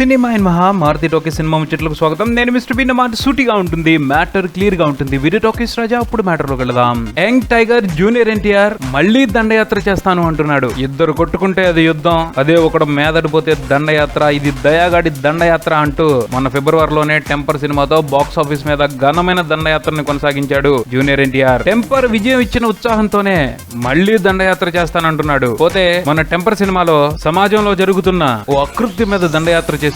Cinema in మహా Maruti talkies cinema ముచ్చట్లకు స్వాగతం. నేను మిస్టర్ బి. మాట సూటిగా ఉంటుంది, మ్యాటర్ క్లియర్ గా ఉంటుంది. వీడియో టాకీస్ రాజా. అప్పుడు మ్యాటర్ లోకి వెళదాం. యంగ్ టైగర్ జూనియర్ ఎన్టీఆర్ మళ్ళీ దండయాత్ర చేస్తాను అంటున్నాడు. ఇద్దరు కొట్టుకుంటే అది యుద్ధం, అదే ఒకడు మేదడిపోతే దండయాత్ర. ఇది దయాగాడి దండయాత్ర అంటూ మొన్న ఫిబ్రవరిలోనే టెంపర్ సినిమాతో బాక్స్ ఆఫీస్ మీద ఘనమైన దండయాత్రని కొనసాగించాడు జూనియర్ ఎన్టీఆర్. టెంపర్ విజయం ఇచ్చిన ఉత్సాహంతోనే మళ్ళీ దండయాత్ర చేస్తానంటున్నాడు. పోతే మన టెంపర్ సినిమాలో సమాజంలో జరుగుతున్న ఓ అకృత్యం మీద దండయాత్ర చేశాడు.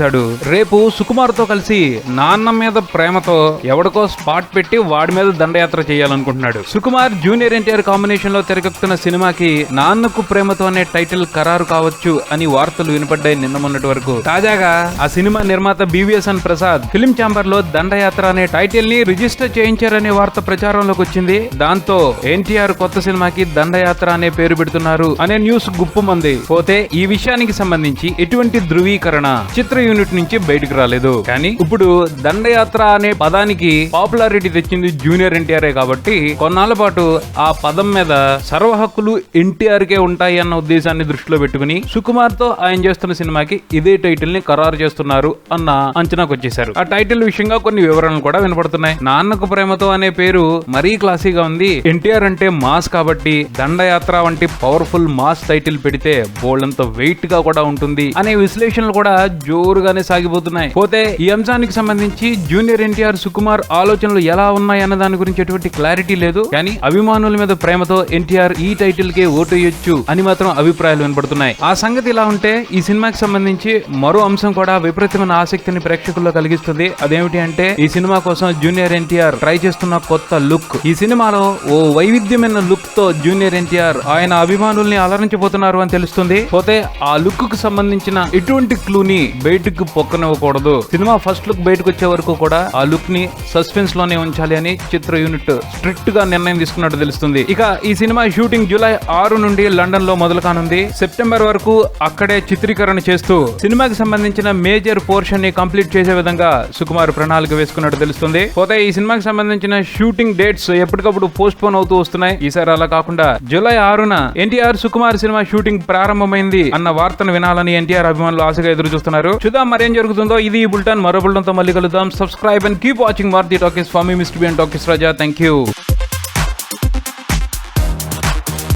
రేపు సుకుమార్ తో కలిసి నాన్న మీద ప్రేమతో ఎవడికో స్పాట్ పెట్టి వాడి మీద దండయాత్ర చేయాలనుకుంటున్నాడు. సుకుమార్ జూనియర్ ఎన్టీఆర్ కాంబినేషన్ లో తెరకెక్కుతున్న సినిమాకి నాన్నకు ప్రేమతో అనే టైటిల్ ఖరారు కావచ్చు అని వార్తలు వినపడ్డాయి నిన్న మొన్నటి వరకు. తాజాగా ఆ సినిమా నిర్మాత బివిఎస్ఎన్ ప్రసాద్ ఫిలిం ఛాంబర్ లో దండయాత్ర అనే టైటిల్ ని రిజిస్టర్ చేయించారనే వార్త ప్రచారంలోకి వచ్చింది. దాంతో ఎన్టీఆర్ కొత్త సినిమాకి దండయాత్ర అనే పేరు పెడుతున్నారు అనే న్యూస్ గుప్పుమంది. పోతే ఈ విషయానికి సంబంధించి ఎటువంటి ధృవీకరణ చిత్ర యూనిట్ నుంచి బయటకు రాలేదు. కానీ ఇప్పుడు దండయాత్ర అనే పదానికి పాపులారిటీ తెచ్చింది జూనియర్ ఎన్టీఆర్ కాబట్టి కొన్నాళ్ల పాటు ఆ పదం మీద సర్వ హక్కులు ఎన్టీఆర్ కే ఉంటాయి అన్న ఉద్దేశాన్ని దృష్టిలో పెట్టుకుని సుకుమార్ తో ఆయన చేస్తున్న సినిమాకి ఇదే టైటిల్ ని ఖరారు చేస్తున్నారు అన్న అంచనాకు వచ్చేశారు. ఆ టైటిల్ విషయంగా కొన్ని వివరణలు కూడా వినపడుతున్నాయి. నాన్నకు ప్రేమతో అనే పేరు మరీ క్లాసీగా ఉంది. ఎన్టీఆర్ అంటే మాస్ కాబట్టి దండయాత్ర వంటి పవర్ఫుల్ మాస్ టైటిల్ పెడితే బోల్డంత వెయిట్ గా కూడా ఉంటుంది అనే విశ్లేషణలు కూడా జోరుగానే సాగిపోతున్నాయి. పోతే ఈ అంశానికి సంబంధించి జూనియర్ ఎన్టీఆర్ సుకుమార్ ఆలోచనలు ఎలా ఉన్నాయి అన్న దాని గురించి ఎటువంటి క్లారిటీ లేదు. కానీ అభిమానుల మీద ప్రేమతో ఎన్టీఆర్ ఈ టైటిల్ కే ఓటు వేయొచ్చు అని మాత్రం అభిప్రాయాలు వినపడుతున్నాయి. ఆ సంగతి ఇలా ఉంటే ఈ సినిమాకి సంబంధించి మరో అంశం కూడా విపరీతమైన ఆసక్తిని ప్రేక్షకుల్లో కలిగిస్తుంది. అదేమిటి అంటే ఈ సినిమా కోసం జూనియర్ ఎన్టీఆర్ ట్రై చేస్తున్న కొత్త లుక్. ఈ సినిమాలో ఓ వైవిధ్యమైన లుక్ తో జూనియర్ ఎన్టీఆర్ ఆయన అభిమానుల్ని అలరించబోతున్నారు అని తెలుస్తుంది. పోతే ఆ లుక్ కు సంబంధించిన ఎటువంటి క్లూని బయటకు పొక్కనివ్వకూడదు. సినిమా ఫస్ట్ లుక్ బయటకు వచ్చే వరకు కూడా ఆ లుక్ ని సస్పెన్స్ లోనే ఉంచాలి అని చిత్ర యూనిట్ స్ట్రిక్ట్ గా నిర్ణయం తీసుకున్నట్టు తెలుస్తుంది. ఇక ఈ సినిమా షూటింగ్ జూలై 6 నుండి లండన్ లో మొదలు కానుంది. సెప్టెంబర్ వరకు అక్కడే చిత్రీకరణ చేస్తూ సినిమాకి సంబంధించిన మేజర్ పోర్షన్ ని కంప్లీట్ చేసే విధంగా సుకుమార్ ప్రణాళిక వేసుకున్నట్టు తెలుస్తుంది. పోతే ఈ సినిమాకి సంబంధించిన షూటింగ్ డేట్స్ ఎప్పటికప్పుడు పోస్ట్ పోన్ అవుతూ వస్తున్నాయి. ఈసారి అలా కాకుండా జూలై 6న ఎన్టీఆర్ సుకుమార్ సినిమా షూటింగ్ ప్రారంభమైంది అన్న వార్తను వినాలని ఎన్టీఆర్ అభిమానులు ఆశగా ఎదురు చూస్తున్నారు. చూద్దాం మరేం జరుగుతుందో. ఇది ఈ బులెటిన్. మరో బులెటిన్ తో మళ్ళీ కలుద్దాం. Subscribe and keep watching Maruti talkies. For me mister B and talkies Raja. Thank you.